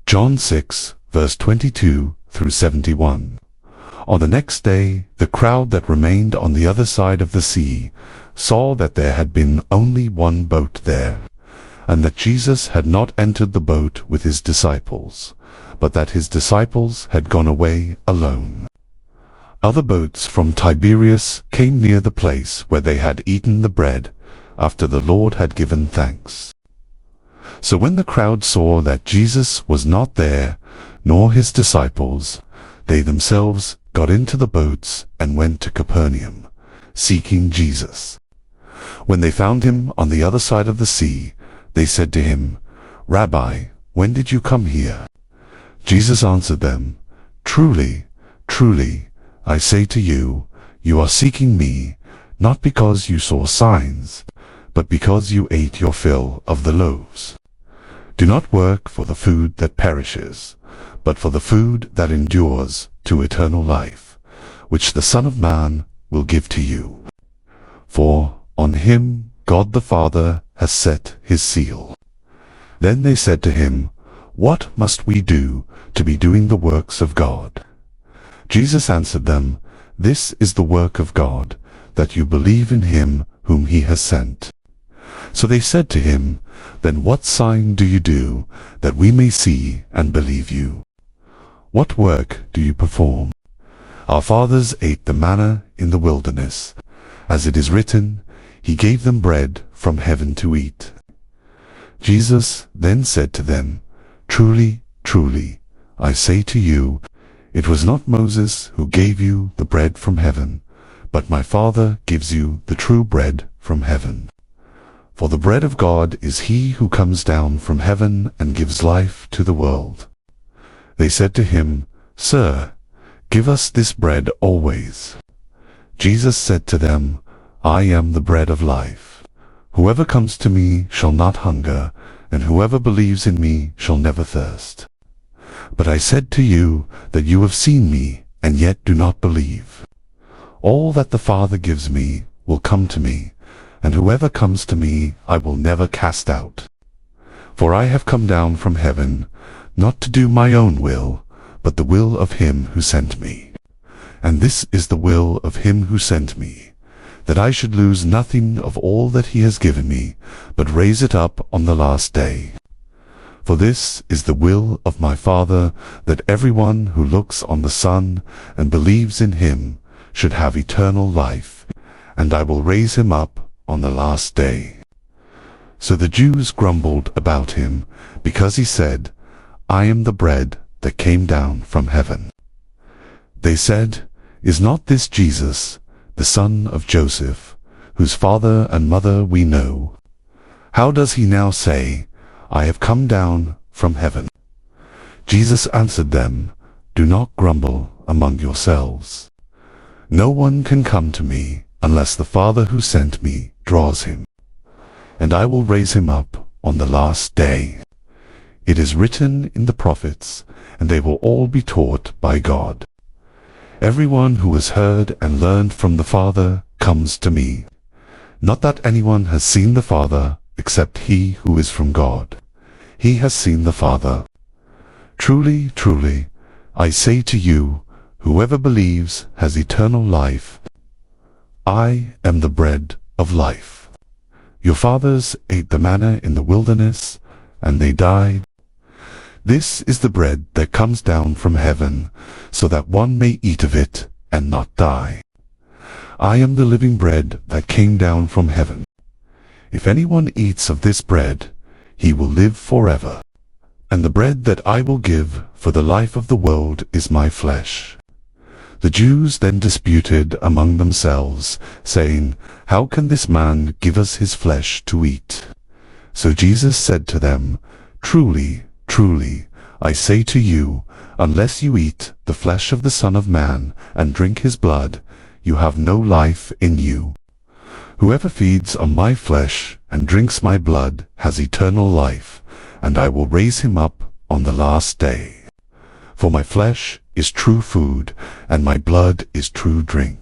John 6, verse 22 through 71. On the next day, the crowd that remained on the other side of the sea saw that there had been only one boat there, and that Jesus had not entered the boat with his disciples, but that his disciples had gone away alone. Other boats from Tiberias came near the place where they had eaten the bread, after the Lord had given thanks. So when the crowd saw that Jesus was not there, nor his disciples, they themselves got into the boats and went to Capernaum, seeking Jesus. When they found him on the other side of the sea, they said to him, "Rabbi, when did you come here?" Jesus answered them, "Truly, truly, I say to you, you are seeking me, not because you saw signs, but because you ate your fill of the loaves. Do not work for the food that perishes, but for the food that endures to eternal life, which the Son of Man will give to you. For on him God the Father has set his seal." Then they said to him, "What must we do to be doing the works of God?" Jesus answered them, "This is the work of God, that you believe in him whom he has sent." So they said to him, "Then what sign do you do, that we may see and believe you? What work do you perform? Our fathers ate the manna in the wilderness. As it is written, he gave them bread from heaven to eat." Jesus then said to them, "Truly, truly, I say to you, it was not Moses who gave you the bread from heaven, but my Father gives you the true bread from heaven. For the bread of God is he who comes down from heaven and gives life to the world." They said to him, "Sir, give us this bread always." Jesus said to them, "I am the bread of life. Whoever comes to me shall not hunger, and whoever believes in me shall never thirst. But I said to you that you have seen me, and yet do not believe. All that the Father gives me will come to me, and whoever comes to me I will never cast out. For I have come down from heaven, not to do my own will, but the will of him who sent me. And this is the will of him who sent me, that I should lose nothing of all that he has given me, but raise it up on the last day. For this is the will of my Father, that everyone who looks on the Son and believes in him should have eternal life, and I will raise him up on the last day." So the Jews grumbled about him, because he said, "I am the bread that came down from heaven." They said, "Is not this Jesus, the son of Joseph, whose father and mother we know? How does he now say, 'I have come down from heaven'?" Jesus answered them, "Do not grumble among yourselves. No one can come to me unless the Father who sent me draws him, and I will raise him up on the last day. It is written in the prophets, and they will all be taught by God. Everyone who has heard and learned from the Father comes to me. Not that anyone has seen the Father, except he who is from God. He has seen the Father. Truly, truly, I say to you, whoever believes has eternal life. I am the bread of life. Your fathers ate the manna in the wilderness, and they died. This is the bread that comes down from heaven, so that one may eat of it and not die. I am the living bread that came down from heaven. If anyone eats of this bread, he will live forever. And the bread that I will give for the life of the world is my flesh." The Jews then disputed among themselves, saying, "How can this man give us his flesh to eat?" So Jesus said to them, "Truly, truly, I say to you, unless you eat the flesh of the Son of Man and drink his blood, you have no life in you. Whoever feeds on my flesh and drinks my blood has eternal life, and I will raise him up on the last day. For my flesh is true food, and my blood is true drink.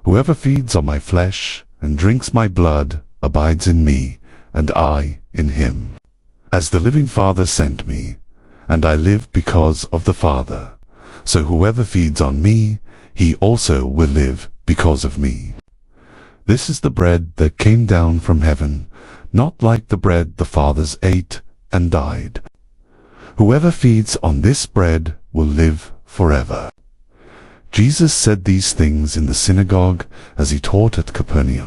Whoever feeds on my flesh and drinks my blood abides in me, and I in him. As the living Father sent me, and I live because of the Father. So whoever feeds on me, he also will live because of me. This is the bread that came down from heaven, not like the bread the fathers ate and died. Whoever feeds on this bread will live forever. Jesus said these things in the synagogue as he taught at Capernaum.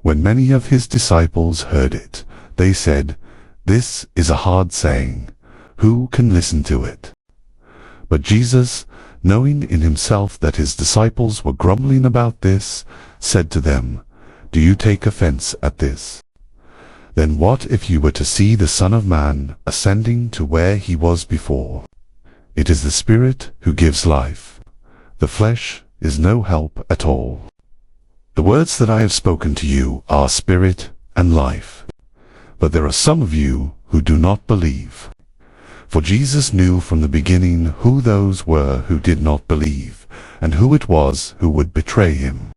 When many of his disciples heard it, they said, "This is a hard saying. Who can listen to it?" But Jesus, knowing in himself that his disciples were grumbling about this, said to them, "Do you take offense at this? Then what if you were to see the Son of Man ascending to where he was before? It is the Spirit who gives life. The flesh is no help at all. The words that I have spoken to you are spirit and life. But there are some of you who do not believe." For Jesus knew from the beginning who those were who did not believe, and who it was who would betray him.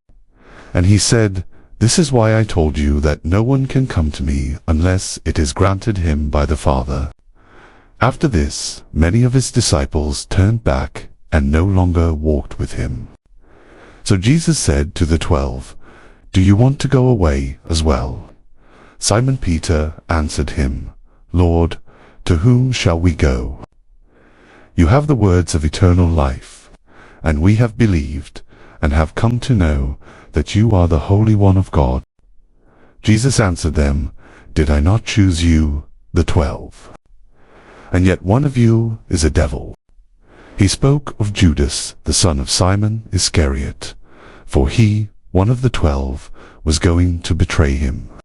And he said, "This is why I told you that no one can come to me unless it is granted him by the Father." After this, many of his disciples turned back and no longer walked with him. So Jesus said to the 12, "Do you want to go away as well?" Simon Peter answered him, "Lord, to whom shall we go? You have the words of eternal life, and we have believed and have come to know that you are the Holy One of God." Jesus answered them, "Did I not choose you, the 12? And yet one of you is a devil." He spoke of Judas, the son of Simon Iscariot, for he, one of the 12, was going to betray him.